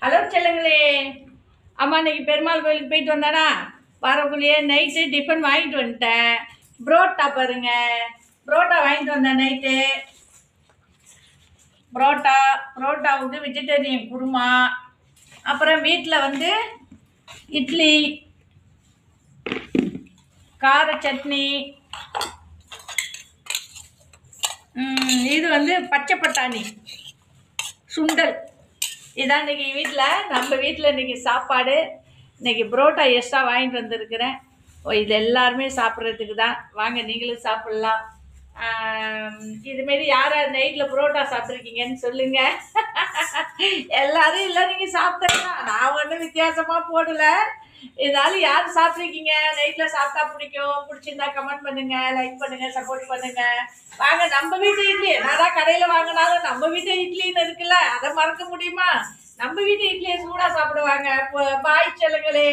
Hello செல்லுங்களே. அம்மா இன்னைக்கு பெருமாள் கோயிலுக்கு போயிட்டு வந்தானா, வரக்குள்ளேயே நைட்டு டிஃபன் வாங்கிட்டு வந்துட்டேன். புரோட்டா பாருங்க, புரோட்டா வாங்கிட்டு வந்தேன் நைட்டு. புரோட்டா வந்து வெஜிடேரியன் குருமா. அப்புறம் வீட்டில் வந்து இட்லி, கார சட்னி, இது வந்து பச்சை பட்டாணி சுண்டல். இதான் இன்றைக்கி நம்ம வீட்டில் இன்றைக்கி சாப்பாடு. இன்றைக்கி புரோட்டா எக்ஸ்ட்ரா வாங்கிட்டு வந்திருக்கிறேன். இது எல்லாருமே சாப்பிட்றதுக்கு தான். வாங்க நீங்களும் சாப்பிட்லாம். இதுமாரி யார் யார் நைட்டில் புரோட்டா சாப்பிட்ருக்கீங்கன்னு சொல்லுங்கள். எல்லாரும் இல்லை நீங்கள் சாப்பிட்றலாம். நான் ஒன்றும் வித்தியாசமாக போடலை. இருந்தாலும் யார் சாப்பிட்ருக்கீங்க, நைட்டில் சாப்பிட்டா பிடிச்சிருந்தா கமெண்ட் பண்ணுங்கள், லைக் பண்ணுங்கள், சப்போர்ட் பண்ணுங்கள். வாங்க நம்ம வீட்டு இட்லி. நான் கடையில் வாங்கினாலும் நம்ம வீட்டு இட்லின்னு இருக்குல்ல, அதை மறக்க முடியுமா? நம்ம வீட்டு இட்லியை சூடாக சாப்பிடுவாங்க. பாய் செல்லுங்களே.